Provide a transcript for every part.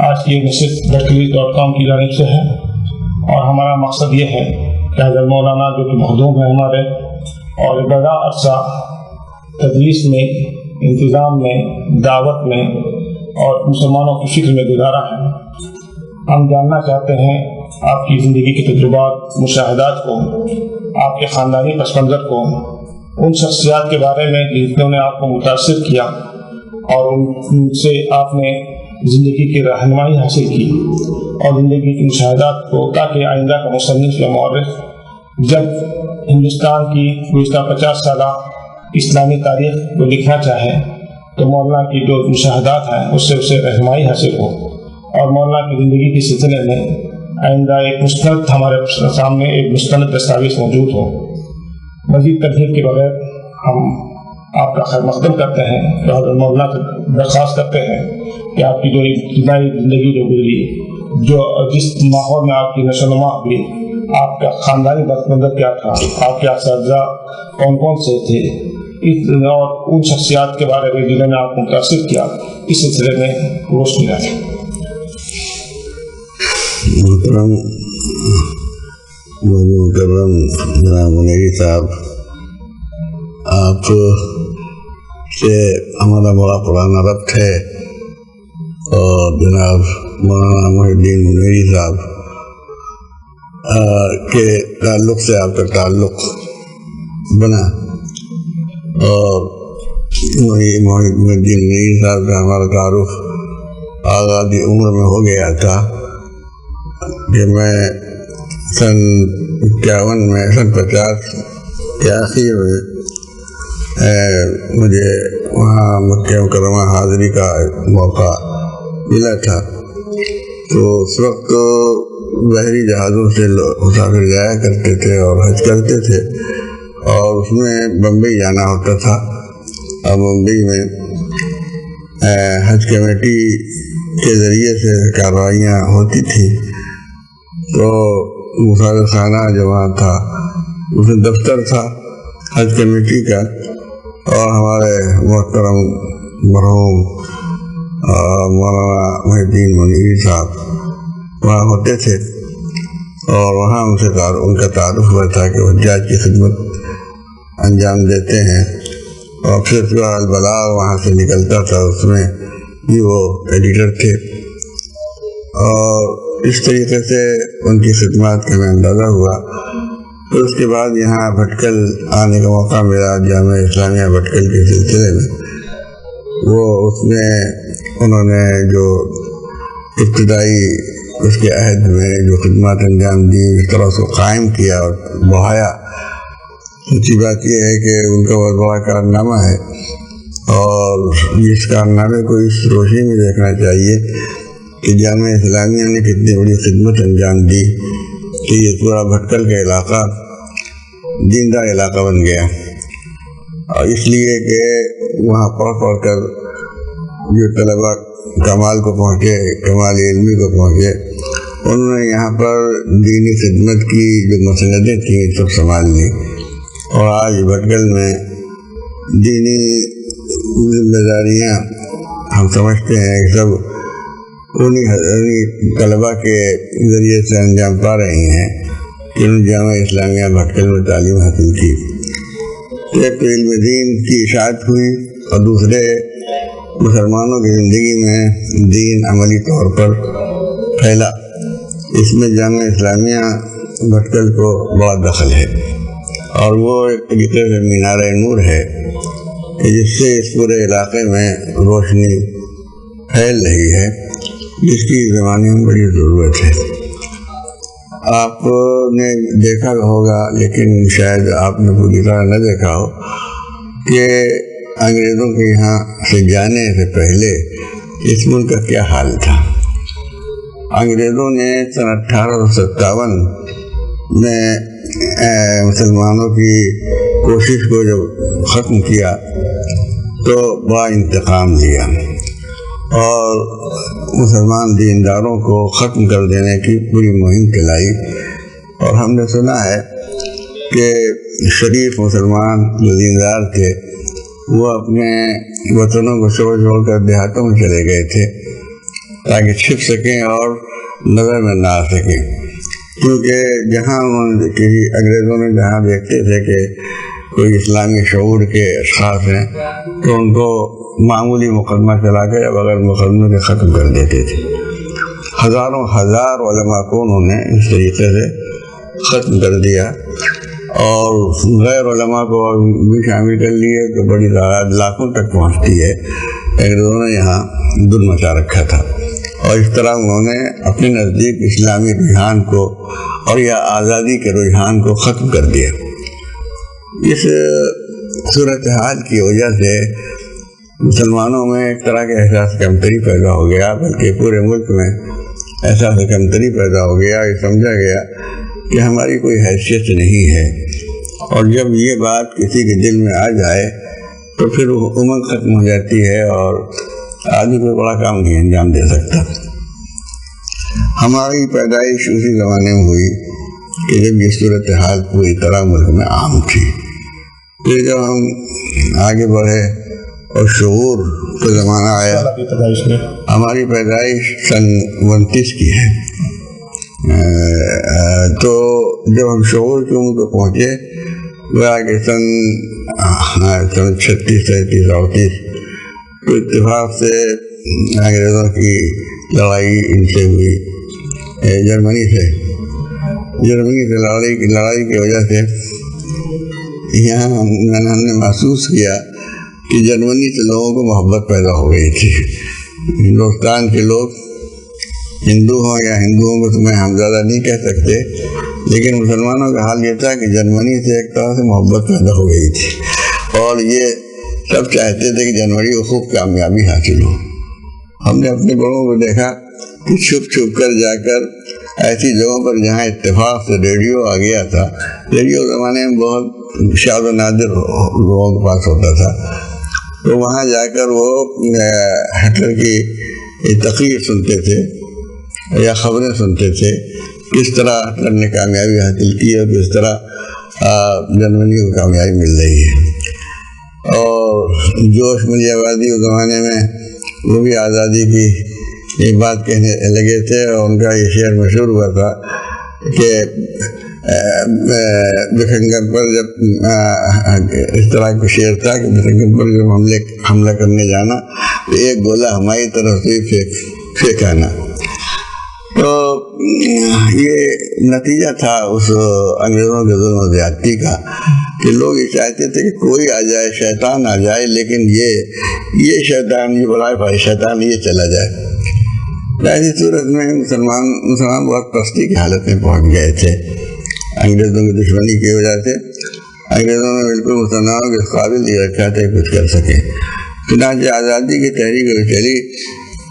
آج کی نشست berkeley.com کی جانب سے ہے اور ہمارا مقصد یہ ہے کہ حضرت مولانا جو کہ مخدوم ہیں ہمارے اور بڑا عرصہ تدریس میں، انتظام میں، دعوت میں اور مسلمانوں کی فکر میں گزارا ہے، ہم جاننا چاہتے ہیں آپ کی زندگی کے تجربات، مشاہدات کو، آپ کے خاندانی پس منظر کو، ان شخصیات کے بارے میں جنہوں نے آپ کو متاثر کیا اور ان سے آپ نے زندگی کی رہنمائی حاصل کی اور زندگی کی مشاہدات کو، تاکہ آئندہ کا مصنف یا مورخ جب ہندوستان کی گزشتہ 50 سالہ اسلامی تاریخ کو لکھنا چاہے تو مولانا کی جو مشاہدات ہیں اس سے اسے رہنمائی حاصل ہو اور مولانا کی زندگی کے سلسلے میں آئندہ ایک مستند ہمارے سامنے ایک مستند دستاویز موجود ہو۔ مزید تمہید کے بغیر ہم آپ کا خیر مقدم کرتے ہیں کہ حضرت مولانا سے درخواست کرتے ہیں کہ آپ کی جو ابتدائی زندگی جو گزری، جو جس ماحول میں آپ کی نشو و نما ہوئی، آپ کا خاندانی پس منظر کیا تھا، آپ کے اساتذہ کون کون سے تھے، اور ان شخصیات کے بارے میں جنہوں نے آپ کو متاثر کیا، اس سلسلے میں روشنی ڈالیں۔ محترم جناب منیری صاحب، آپ سے ہمارا بڑا پرانا ربط ہے اور جناب مولانا محی الدین منیری صاحب کے تعلق سے آپ کا تعلق بنا اور محی الدین منیری صاحب کا ہمارا تعارف آغازی عمر میں ہو گیا تھا کہ میں سن 51 میں، سن 50 کے آخر میں مجھے وہاں مکہ مکرمہ حاضری کا موقع ملا تھا، تو اس وقت بحری جہازوں سے مسافر جایا کرتے تھے اور حج کرتے تھے اور اس میں بمبئی جانا ہوتا تھا اور بمبئی میں حج کمیٹی کے ذریعے سے کارروائیاں ہوتی تھیں، تو مسافر خانہ جو وہاں تھا اس میں دفتر تھا حج کمیٹی کا، اور ہمارے محترم مرحوم مولانا محی الدین منیری صاحب وہاں ہوتے تھے اور وہاں ان کا تعارف ہوا تھا کہ وہ حجاج کی خدمت انجام دیتے ہیں، اور پھر البلاغ وہاں سے نکلتا تھا، اس میں بھی وہ ایڈیٹر تھے، اور اس طریقے سے ان کی خدمات کا میں اندازہ ہوا۔ پھر اس کے بعد یہاں بھٹکل آنے کا موقع ملا، جامعہ اسلامیہ بھٹکل کے سلسلے میں، وہ اس میں انہوں نے جو ابتدائی اس کے عہد میں جو خدمات انجام دی، اس طرح سے قائم کیا اور بڑھایا۔ سچی بات یہ ہے کہ ان کا بہت بڑا کارنامہ ہے اور اس کارنامے کو اس روشنی میں دیکھنا چاہیے کہ جامعہ اسلامیہ نے کتنی بڑی خدمت انجام دی کہ یہ پورا بھٹکل کا علاقہ دیندار علاقہ بن گیا، اور اس لیے کہ وہاں پڑھ کر جو طلباء کمال کو پہنچے، کمال علمی کو پہنچے، انہوں نے یہاں پر دینی خدمت کی جو مسندیں تھیں سب سنبھال لی، اور آج بھٹکل میں دینی ذمہ داریاں ہم سمجھتے ہیں کہ سب انہیں طلباء کے ذریعے سے انجام پا رہی ہیں کہ انہوں نے جامعہ اسلامیہ بھٹکل میں تعلیم حاصل کی۔ ایک تو علم دین کی اشاعت ہوئی اور دوسرے مسلمانوں کی زندگی میں دین عملی طور پر پھیلا، اس میں جامعہ اسلامیہ بھٹکل کو بڑا دخل ہے، اور وہ ایک طریقے سے مینار نور ہے کہ جس سے اس پورے علاقے میں روشنی پھیل رہی ہے، جس کی زمانے میں بڑی ضرورت ہے۔ آپ نے دیکھا ہوگا، لیکن شاید آپ نے پوری طرح نہ دیکھا ہو، کہ انگریزوں کے یہاں سے جانے سے پہلے اس ملک کا کیا حال تھا۔ انگریزوں نے سن 1857 میں مسلمانوں کی کوشش کو جب ختم کیا تو بڑا انتقام لیا اور مسلمان دینداروں کو ختم کر دینے کی پوری مہم چلائی، اور ہم نے سنا ہے کہ شریف مسلمان جو دیندار تھے وہ اپنے وطنوں کو چھوڑ کر دیہاتوں میں چلے گئے تھے، تاکہ چھپ سکیں اور نظر میں نہ آ سکیں، کیونکہ جہاں کسی انگریزوں نے جہاں دیکھتے تھے کہ کوئی اسلامی شعور کے اشخاص ہیں تو ان کو معمولی مقدمہ چلا کے یا بغیر مقدمے کے ختم کر دیتے تھے۔ ہزاروں ہزار علماء کو انہوں نے اس طریقے سے ختم کر دیا اور غیر علماء کو بھی شامل کر لیے تو بڑی تعداد لاکھوں تک پہنچتی ہے۔ انگریزوں نے یہاں دھل مچا رکھا تھا اور اس طرح انہوں نے اپنے نزدیک اسلامی رجحان کو اور یا آزادی کے رجحان کو ختم کر دیا۔ اس صورتحال کی وجہ سے مسلمانوں میں ایک طرح کے احساس کمتری پیدا ہو گیا، بلکہ پورے ملک میں احساس کمتری پیدا ہو گیا۔ یہ سمجھا گیا کہ ہماری کوئی حیثیت نہیں ہے، اور جب یہ بات کسی کے دل میں آ جائے تو پھر وہ امنگ ختم ہو جاتی ہے اور آدمی کوئی بڑا کام نہیں انجام دے سکتا۔ ہماری پیدائش اسی زمانے میں ہوئی کہ جب یہ صورتحال پوری طرح ملک میں عام تھی۔ پھر جب ہم آگے بڑھے اور شعور کا زمانہ آیا، ہماری پیدائش سن 29 کی ہے، تو جب ہم شعور کی عمر کو پہنچے وہ کہ سن 36 37 38 تو اتفاق سے انگریزوں کی لڑائی ان سے ہوئی، جرمنی سے لڑائی کی وجہ سے یہاں ہم نے محسوس کیا کہ جرمنی سے لوگوں کو محبت پیدا ہو گئی تھی۔ ہندوستان کے لوگ ہندو ہوں یا ہندوؤں کو تمہیں ہم زیادہ نہیں کہہ سکتے، لیکن مسلمانوں کا حال یہ تھا کہ جرمنی سے ایک طرح سے محبت پیدا ہو گئی تھی اور یہ سب چاہتے تھے کہ جرمنی کو خوب کامیابی حاصل ہو۔ ہم نے اپنے بڑوں کو دیکھا کہ چھپ چھپ کر جا کر ایسی جگہوں پر جہاں اتفاق سے ریڈیو آ گیا تھا، ریڈیو زمانے میں بہت شاذ و نادر لوگوں کے پاس ہوتا تھا، تو وہاں جا کر وہ ہٹلر کی تقریر سنتے تھے یا خبریں سنتے تھے، کس طرح ہٹلر نے کامیابی حاصل کی اور کس طرح جرمنی کو کامیابی مل رہی ہے۔ اور جوش ملی آبادی اس زمانے میں وہ بھی آزادی کی ایک بات کہنے لگے تھے، اور ان کا یہ شعر مشہور ہوا تھا کہ بکھنگم پر جب اس طرح کا شعر تھا کہ بکھنگم پر جب حملہ کرنے جانا تو ایک گولہ ہماری طرف سے پھینکانا۔ تو یہ نتیجہ تھا اس انگریزوں کے ظلم و زیادتی کا کہ لوگ یہ چاہتے تھے کہ کوئی آ جائے، شیطان آ جائے، لیکن یہ شیطان، یہ بڑا بھائی شیطان یہ چلا جائے۔ ایسی صورت میں مسلمان بہت پستی کی حالت میں پہنچ گئے تھے انگریزوں کی دشمنی کی وجہ سے۔ انگریزوں نے بالکل مسلمانوں کے قابل نہیں رکھا تھا کچھ کر سکیں۔ چنانچہ آزادی کی تحریک چلی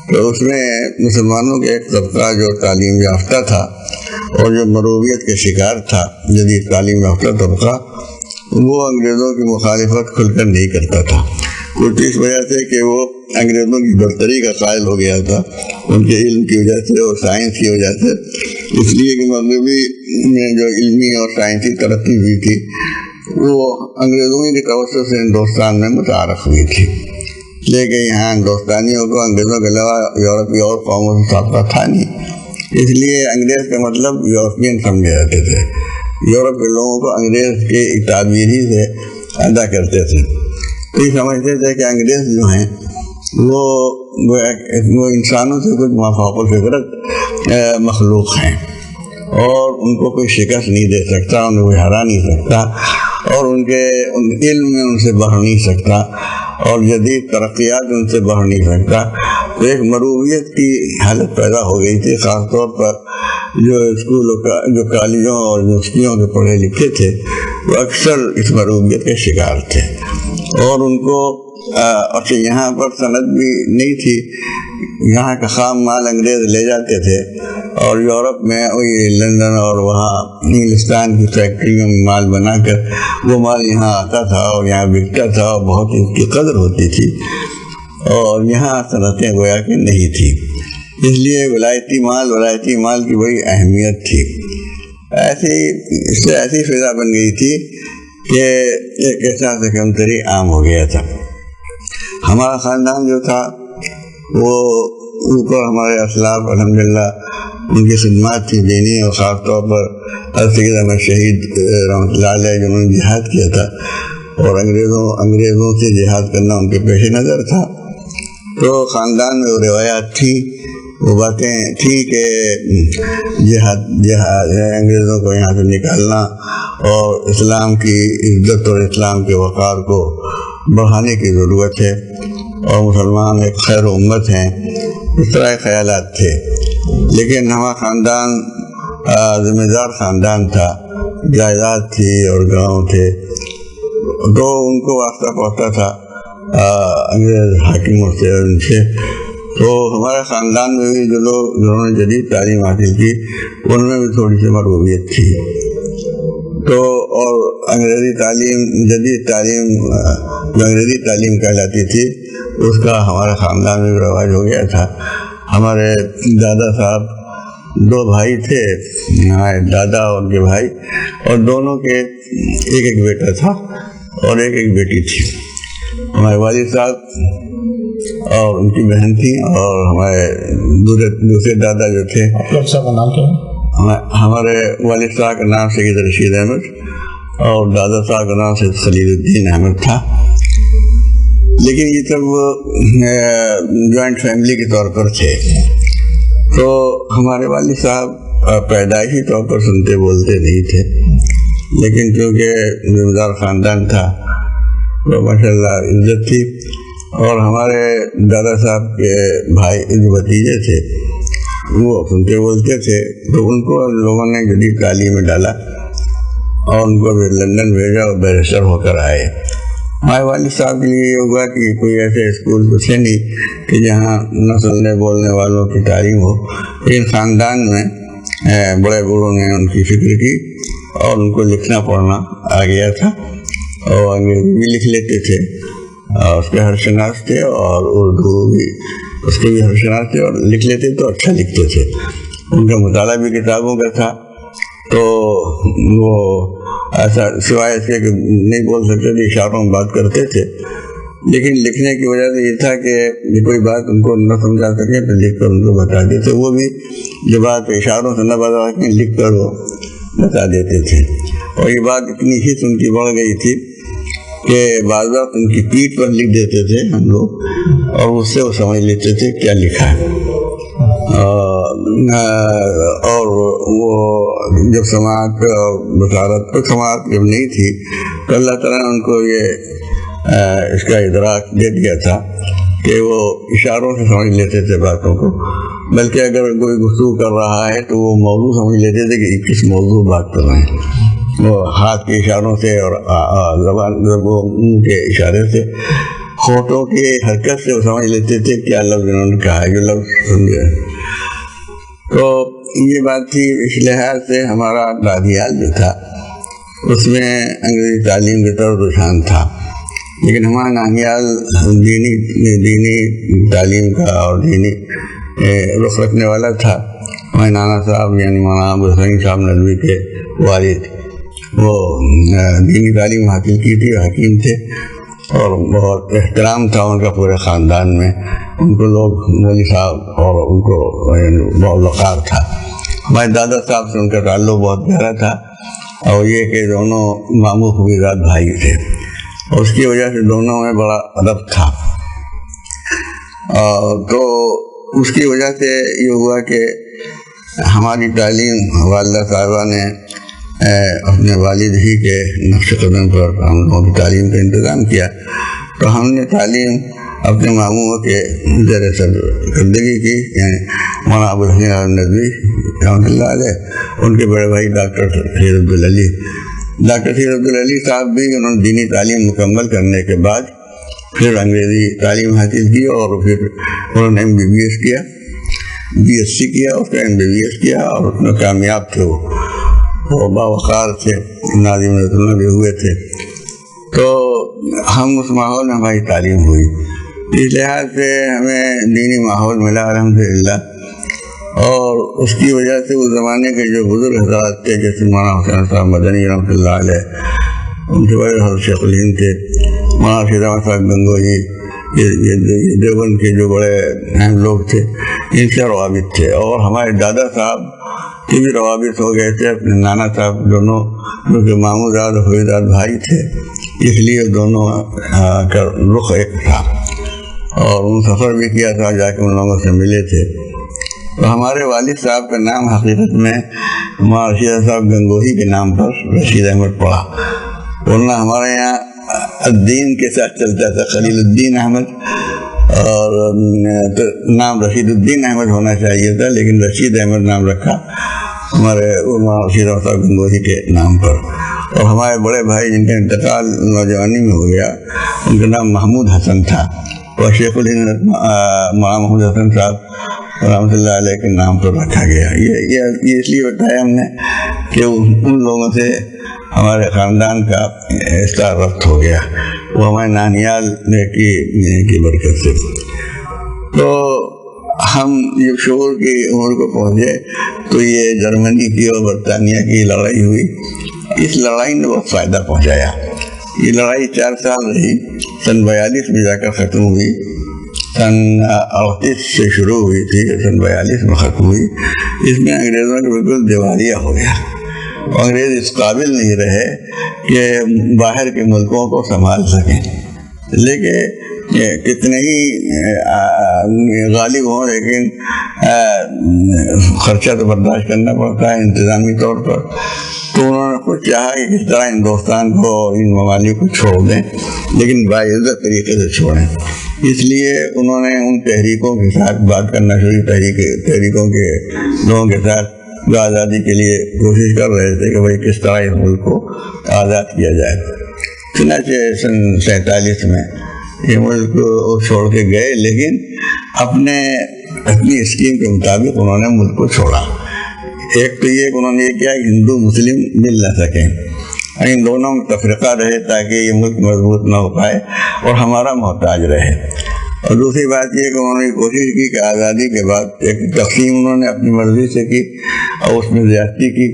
تو اس میں مسلمانوں کے ایک طبقہ جو تعلیم یافتہ تھا اور جو مرویت کے شکار تھا، جدید تعلیم یافتہ طبقہ، وہ انگریزوں کی مخالفت کھل کر نہیں کرتا تھا، کچھ اس وجہ سے کہ وہ انگریزوں کی برتری کا قائل ہو گیا تھا، ان کے علم کی وجہ سے اور سائنس کی وجہ سے، اس لیے کہ مغربی میں جو علمی اور سائنسی ترقی ہوئی تھی وہ انگریزوں کے توسط سے ہندوستان میں متعارف ہوئی تھی، لیکن یہاں ہندوستانیوں کو انگریزوں کے علاوہ یورپی اور قوموں سے سابقہ تھا نہیں، اس لیے انگریز کا مطلب یورپین سمجھے جاتے تھے، یورپ کے لوگوں کو انگریز کی تعبیر ہی سے ادا کرتے تھے، تو یہ سمجھتے تھے کہ انگریز جو ہیں وہ انسانوں سے کچھ مافوق الفطرت مخلوق ہیں اور ان کو کوئی شکست نہیں دے سکتا، انہیں کوئی ہرا نہیں سکتا اور ان کے علم میں ان سے بڑھ نہیں سکتا اور جدید ترقیات ان سے بڑھ نہیں سکتا۔ تو ایک مرویت کی حالت پیدا ہو گئی تھی، خاص طور پر جو اسکولوں کا جو کالجوں اور یونیورسٹیوں کے پڑھے لکھے تھے وہ اکثر اس مرویت کے شکار تھے اور ان کو اور یہاں پر صنعت بھی نہیں تھی، یہاں کا خام مال انگریز لے جاتے تھے اور یورپ میں وہی لندن اور وہاں انگلستان کی فیکٹریوں میں مال بنا کر وہ مال یہاں آتا تھا اور یہاں بکتا تھا اور بہت اس کی قدر ہوتی تھی، اور یہاں صنعتیں گویا کہ نہیں تھی، اس لیے ولایتی مال کی بڑی اہمیت تھی۔ اس سے ایسی فضا بن گئی تھی کہ ایک احساس کمتری عام ہو گیا تھا۔ ہمارا خاندان جو تھا وہ اوپر ہمارے اسلاف الحمدللہ ان کی خدمات تھی دینی، اور خاص طور پر سید احمد شہید رحمۃ اللہ علیہ جنہوں نے جہاد کیا تھا اور انگریزوں سے جہاد کرنا ان کے پیش نظر تھا. تو خاندان میں وہ روایات تھی، وہ باتیں تھی کہ جہاد انگریزوں کو یہاں سے نکالنا اور اسلام کی عزت اور اسلام کے وقار کو بڑھانے کی ضرورت ہے، اور مسلمان ایک خیر امت ہیں، اس طرح کے خیالات تھے. لیکن ہمارا خاندان ذمہ دار خاندان تھا، جائیداد تھی اور گاؤں تھے، تو ان کو واسطہ پہنچتا تھا انگریز حاکموں سے اور ان سے. تو ہمارے خاندان میں بھی جو لوگ جنہوں نے جدید تعلیم حاصل کی ان میں بھی تھوڑی سی مرغوبیت تھی. تو اور انگریزی تعلیم، جدید تعلیم جو انگریزی تعلیم کہلاتی تھی، اس کا ہمارے خاندان میں بھی رواج ہو گیا تھا. ہمارے دادا صاحب 2 بھائی تھے، ہمارے دادا اور ان کے بھائی، اور دونوں کے ایک بیٹا تھا اور ایک بیٹی تھی. ہمارے والد صاحب اور ان کی بہن تھی، اور ہمارے دوسرے دادا جو تھے، صاحب کا نام کیا ہے؟ ہمارے والد صاحب کا نام سید رشید احمد اور دادا صاحب کا نام سید خلیل الدین احمد تھا. لیکن یہ سب جوائنٹ فیملی کے طور پر تھے. تو ہمارے والد صاحب پیدائشی طور پر سنتے بولتے نہیں تھے، لیکن چونکہ ذمہ دار خاندان تھا تو ماشاء اللہ عزت تھی. اور ہمارے دادا صاحب کے بھائی جو بھتیجے تھے وہ سنتے بولتے تھے، تو ان کو لوگوں نے جدید تعلیم میں ڈالا اور ان کو لندن بھیجا اور بیرسٹر ہو کر آئے. ہمارے والد صاحب کے لیے یہ ہوا کہ کوئی ایسے اسکول تو تھے نہیں کہ جہاں نہ سننے بولنے والوں کی تعلیم ہو، لیکن خاندان میں بڑے بوڑھوں نے ان کی فکر کی اور ان کو لکھنا پڑھنا آ گیا تھا، اور انگریزی بھی لکھ لیتے تھے، اس کے ہرشناس تھے، اور اردو بھی اس کے بھی ہرشناس تھے، اور لکھ لیتے تو اچھا لکھتے تھے. ان کا مطالعہ بھی کتابوں کا تھا. تو وہ ایسا سوائے اس کے کہ نہیں بول سکتے تھے، اشاروں میں بات کرتے تھے. لیکن لکھنے کی وجہ سے یہ تھا کہ کوئی بات ان کو نہ سمجھا سکے تو لکھ کر ان کو بتا دیتے. وہ بھی جو بات اشاروں سے نہ بتا سکیں لکھ کر وہ بتا دیتے تھے. اور یہ بات اتنی ہی ان کی بڑھ گئی تھی کہ بعض وقت ان کی پیٹھ پر لکھ دیتے تھے ہم لوگ، اور اس سے وہ سمجھ لیتے تھے کیا لکھا ہے. اور وہ جب سماعت اور بصارت تو سماعت جب نہیں تھی تو اللہ تعالیٰ نے ان کو یہ اس کا ادراک دے دیا تھا کہ وہ اشاروں سے سمجھ لیتے تھے باتوں کو. بلکہ اگر کوئی گفتگو کر رہا ہے تو وہ موضوع سمجھ لیتے تھے کہ کس موضوع بات کر رہے ہیں. وہ ہاتھ کے اشاروں سے اور زبان منہ کے اشارے سے، ہونٹوں کی حرکت سے وہ سمجھ لیتے تھے کیا لفظ انہوں نے کہا ہے، جو لفظ سن گئے. تو یہ بات تھی. اس لحاظ سے ہمارا دادیال جو تھا اس میں انگریزی تعلیم کی طرف رجحان تھا، لیکن ہمارا نانیال دینی تعلیم کا اور دینی رخ رکھنے والا تھا. ہمارے نانا صاحب یعنی مولانا ابوالحسین صاحب ندوی کے والد، وہ دینی تعلیم حاصل کی تھی، حکیم تھے، اور بہت احترام تھا ان کا پورے خاندان میں. ان کو لوگ مولوی صاحب اور ان کو بہت وقار تھا. ہمارے دادا صاحب سے ان کا تعلق بہت گہرا تھا، اور یہ کہ دونوں ماموں خوبیزاد بھائی تھے، اور اس کی وجہ سے دونوں میں بڑا ادب تھا. تو اس کی وجہ سے یہ ہوا کہ ہماری تعلیم والدہ صاحبہ نے اپنے والد ہی کے نقش قدم پر ہم لوگوں کی تعلیم کا انتظام کیا. تو ہم نے تعلیم اپنے ماموں کے زیر سرکردگی کی، یعنی مولانا ابوالحسین ندوی رحمۃ اللہ علیہ، ان کے بڑے بھائی ڈاکٹر سید عبدالعلی صاحب بھی انہوں نے دینی تعلیم مکمل کرنے کے بعد پھر انگریزی تعلیم حاصل کی، اور پھر انہوں نے MBBS کیا، BSc کیا، اس کا MBBS کیا، اور اس میں کامیاب تھے. وہ باوقار تھے، ناظم رسول بھی ہوئے تھے. تو ہم اس ماحول میں ہماری تعلیم ہوئی. اس لحاظ سے ہمیں دینی ماحول ملا الحمدللہ. اور اس کی وجہ سے اس زمانے کے جو بزرگ حضرات تھے، جیسے مولانا حسین صاحب مدنی رحمۃ اللہ علیہ، ان کے بڑے حضرت شیخ الہند تھے، مولانا شیخ احمد صاحب گنگوہی، یہ دیوبند کے جو بڑے اہم لوگ تھے ان سے روابط تھے، اور ہمارے دادا صاحب کے بھی روابط ہو گئے تھے اپنے نانا صاحب دونوں، جو کہ ماموداد اور ہوئیداد بھائی تھے، اس لیے دونوں کا رخ ایک تھا، اور ان سفر بھی کیا تھا، جا کے ان لوگوں سے ملے تھے۔ تو ہمارے والد صاحب کا نام حقیقت میں مولانا رشید صاحب گنگوہی کے نام پر رشید احمد پڑا، ورنہ ہمارے یہاں الدین کے ساتھ چلتا تھا، خلیل الدین احمد، اور نام رشید الدین احمد ہونا چاہیے تھا، لیکن رشید احمد نام رکھا ہمارے مولانا رشید صاحب گنگوہی کے نام پر۔ اور ہمارے بڑے بھائی جن کا انتقال نوجوانی میں ہو گیا، ان کا نام محمود حسن تھا، اور شیخ الہند مولانا محمود حسن صاحب رحمۃ اللہ علیہ کے نام پر رکھا گیا۔ یہ اس لیے بتایا ہم نے کہ ان لوگوں سے ہمارے خاندان کا اس طرح ربط ہو گیا، وہ ہمارے نانیال کی برکت سے۔ تو ہم جب شعور کی عمر کو پہنچے تو یہ جرمنی کی اور برطانیہ کی لڑائی ہوئی، اس لڑائی نے بہت فائدہ پہنچایا۔ یہ لڑائی 4 سال رہی، سن 42 میں جا کر ختم ہوئی، سن 38 سے شروع ہوئی تھی، سن 42 میں ختم ہوئی۔ اس میں انگریزوں کا بالکل دیوالیہ ہو گیا، انگریز اس قابل نہیں رہے کہ باہر کے ملکوں کو سنبھال سکیں، لیکن کتنے ہی غالب ہوں، لیکن خرچہ تو برداشت کرنا پڑتا ہے انتظامی طور پر۔ تو انہوں نے خود چاہا کہ کس طرح ہندوستان کو اور ان ممالک کو چھوڑ دیں، لیکن باعزت طریقے سے چھوڑیں۔ اس لیے انہوں نے ان تحریکوں کے ساتھ بات کرنا شروع، تحریکوں کے لوگوں کے ساتھ جو آزادی کے لیے کوشش کر رہے تھے کہ بھائی کس طرح اس ملک کو آزاد کیا جائے۔ چنانچہ سن 47 میں یہ ملک چھوڑ کے گئے، لیکن اپنی اسکیم کے مطابق انہوں نے ملک کو چھوڑا۔ ایک تو یہ کہ انہوں نے یہ کیا کہ ہندو مسلم مل نہ سکیں، ان دونوں میں تفرقہ رہے تاکہ یہ ملک مضبوط نہ ہو پائے اور ہمارا محتاج رہے۔ اور دوسری بات یہ کہ انہوں نے کوشش کی کہ آزادی کے بعد ایک تقسیم انہوں نے اپنی مرضی سے کی اور اس میں زیادتی کی،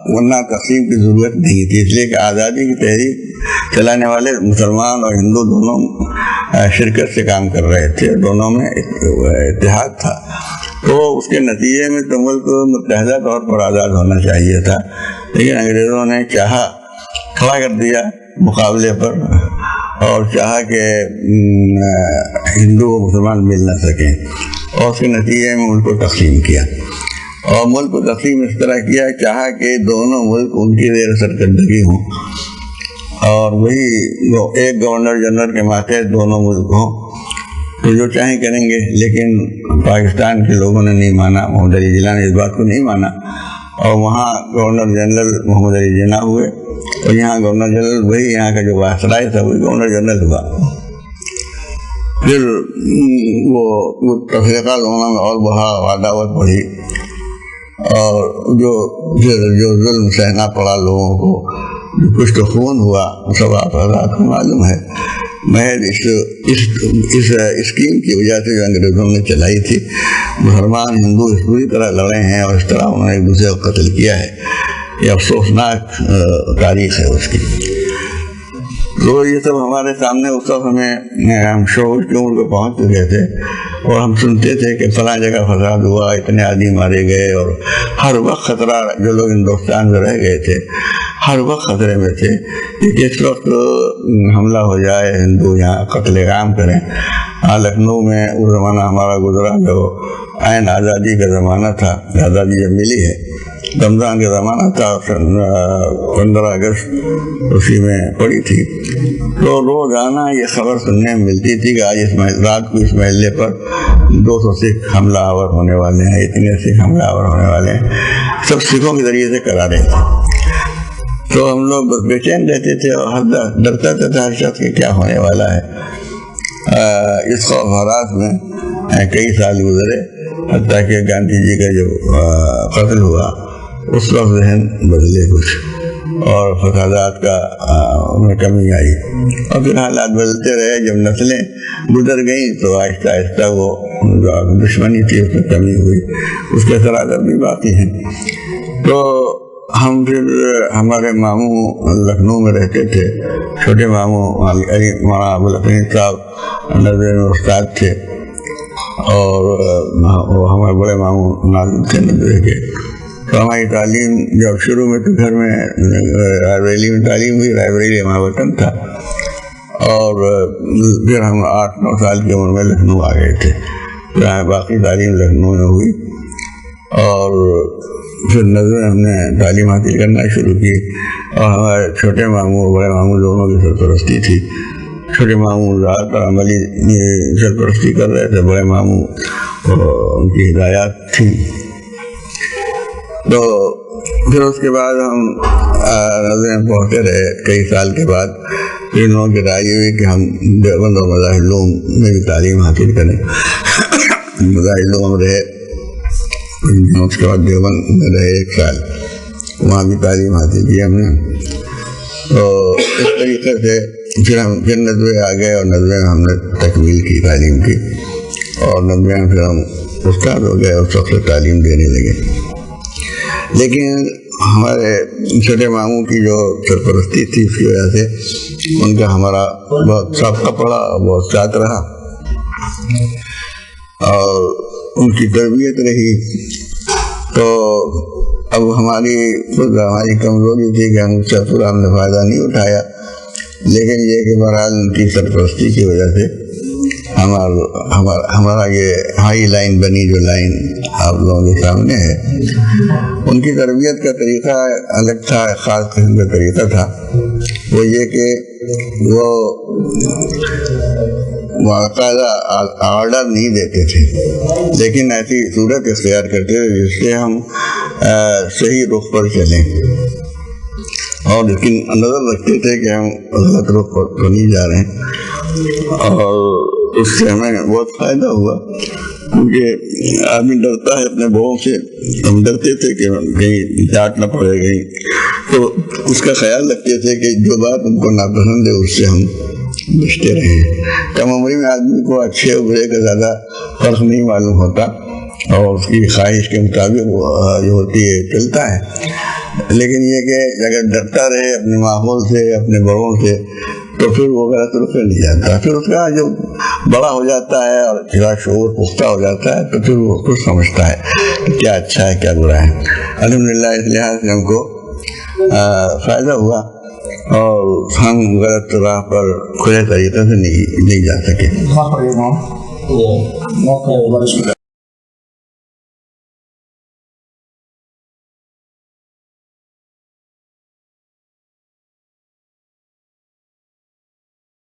ورنہ تقسیم کی ضرورت نہیں تھی، اس لیے کہ آزادی کی تحریک چلانے والے مسلمان اور ہندو دونوں شرکت سے کام کر رہے تھے، دونوں میں اتحاد تھا۔ تو اس کے نتیجے میں تو ملک متحدہ طور پر آزاد ہونا چاہیے تھا، لیکن انگریزوں نے چاہا کھڑا کر دیا مقابلے پر، اور چاہا کہ ہندو و مسلمان مل نہ سکیں، اور اس کے نتیجے میں ملک کو تقسیم کیا۔ اور ملک کو تقسیم اس طرح کیا، چاہا کہ دونوں ملک ان کی زیر سرکردگی ہوں، اور وہی ایک گورنر جنرل کے ماتحت دونوں ملک ہوں، تو جو چاہیں کریں گے۔ لیکن پاکستان کے لوگوں نے نہیں مانا، محمد علی جناح نے اس بات کو نہیں مانا، اور وہاں گورنر جنرل محمد علی جناح ہوئے، اور یہاں گورنر جنرل وہی یہاں کا جو وائسرائے تھا وہی گورنر جنرل ہوا۔ پھر وہ تفریقہ لوگوں میں اور بڑھا، عداوت بڑھی، اور جو ظلم سہنا پڑا لوگوں کو، کچھ تو خون ہوا، سب آپ حضرات کو معلوم ہے، محض اس اسکیم کی وجہ سے جو انگریزوں نے چلائی تھی۔ مسلمان ہندو اس پوری طرح لڑے ہیں، اور اس طرح انہوں نے ایک دوسرے کو قتل کیا ہے، یہ افسوسناک تاریخ ہے اس کی۔ تو یہ سب ہمارے سامنے اس وقت ہم شعور کی عمر کو پہنچ چکے تھے، اور ہم سنتے تھے کہ فلاں جگہ فساد ہوا، اتنے آدمی مارے گئے، اور ہر وقت خطرہ، جو لوگ ہندوستان میں رہ گئے تھے ہر وقت خطرے میں تھے کہ اس وقت حملہ ہو جائے، ہندو یہاں قتل عام کریں۔ لکھنؤ میں وہ زمانہ ہمارا گزرا جو عین آزادی کا زمانہ تھا، آزادی جب ملی ہے، رمضان کا زمانہ تھا، 15 اگست اسی میں پڑی تھی، تو روزانہ یہ خبر سننے میں ملتی تھی کہ آج رات کو اس محلے پر 200 سکھ حملہ آور ہونے والے ہیں، اتنے سکھ حملہ آور ہونے والے ہیں، سب سکھوں کے ذریعے سے کرا رہے تھے۔ تو ہم لوگ بے چین رہتے تھے، اور ڈرتا تھا ہر شخص کہ کیا ہونے والا ہے۔ اس خوف حراس میں کئی سال گزرے، حتیٰ کہ گاندھی جی کا جو قتل ہوا اس وقت ذہن بدلے کچھ، اور فسادات کا میں کمی آئی، اور پھر حالات بدلتے رہے۔ جب نسلیں گزر گئیں تو آہستہ آہستہ وہ دشمنی تھی اس میں کمی ہوئی، اس کے اثرات اب بھی باقی ہیں۔ تو ہم پھر ہمارے ماموں لکھنؤ میں رہتے تھے، چھوٹے ماموں مولانا ابوالحسن صاحب ندوے میں استاد تھے، اور ہمارے بڑے ماموں ناظم تھے ندوے کے. تو ہماری تعلیم جب شروع میں تو گھر میں رائے بریلی میں تعلیم ہوئی، رائے بریلی ہمارا وطن تھا، اور پھر ہم 8-9 سال کی عمر میں لکھنؤ آ گئے تھے. جہاں باقی تعلیم لکھنؤ میں ہوئی، اور پھر ندوے ہم نے تعلیم حاصل کرنا شروع کی. اور ہمارے چھوٹے ماموں اور بڑے ماموں دونوں کی سرپرستی تھی. چھوٹے ماموں زیادہ تر عملی سرپرستی کر رہے تھے، بڑے ماموں ان کی ہدایات تھیں. تو پھر اس کے بعد ہم ندوے میں پہنچتے رہے. کئی سال کے بعد ان لوگوں کی رائے ہوئی کہ ہم دیوبند اور مظاہر العلوم میں بھی تعلیم حاصل کریں. مظاہر العلوم رہے، اس کے بعد دیوبند میں رہے 1 سال، وہاں بھی تعلیم حاصل کی ہم نے. تو اس طریقے سے پھر ندوے آ گئے، اور ندوے میں ہم نے تکمیل کی تعلیم کی، اور ندوے میں پھر ہم استاد ہو گئے اور سب سے تعلیم دینے لگے. لیکن ہمارے چھوٹے ماموں کی جو سرپرستی تھی، اس کی وجہ سے ان کا ہمارا بہت سابقہ پڑا اور بہت ساتھ رہا، اور ان کی تربیت رہی. تو اب ہماری کمزوری تھی کہ ہم اس سے پورا ہم نے فائدہ نہیں اٹھایا، لیکن یہ کہ بہرحال ان کی سرپرستی کی وجہ سے ہمارا یہ ہائی لائن بنی، جو لائن آپ لوگوں کے سامنے ہے. ان کی تربیت کا طریقہ الگ تھا، خاص قسم کا طریقہ تھا. وہ یہ کہ وہ باقاعدہ آرڈر نہیں دیتے تھے، لیکن ایسی صورت اختیار کرتے تھے جس سے ہم صحیح رخ پر چلیں، اور لیکن نظر رکھتے تھے کہ ہم غلط رخ پر تو نہیں جا رہے ہیں. اور اس سے ہمیں بہت فائدہ ہوا، کیونکہ آدمی ڈرتا ہے اپنے بڑوں سے. ہم ڈرتے تھے کہ کہیں ڈانٹ نہ پڑے گئی، تو اس کا خیال رکھتے تھے کہ جو بات ان کو ناپسند ہے اس سے ہم بچتے رہے. کم عمری میں آدمی کو اچھے اور برے کا زیادہ فرق نہیں معلوم ہوتا، اور اس کی خواہش کے مطابق جو ہوتی ہے چلتا ہے. لیکن یہ کہ اگر ڈرتا رہے اپنے ماحول سے، اپنے بڑوں سے، تو پھر وہ غلط رخ پہ نہیں جاتا. پھر اس کا جو بڑا ہو جاتا ہے اور تھوڑا شعور پختہ ہو جاتا ہے، تو پھر وہ خود سمجھتا ہے کہ کیا اچھا ہے کیا برا ہے. الحمدللہ اس لحاظ سے ہم کو فائدہ ہوا، اور ہم غلط راہ پر کھلے طریقے سے نہیں جا سکے.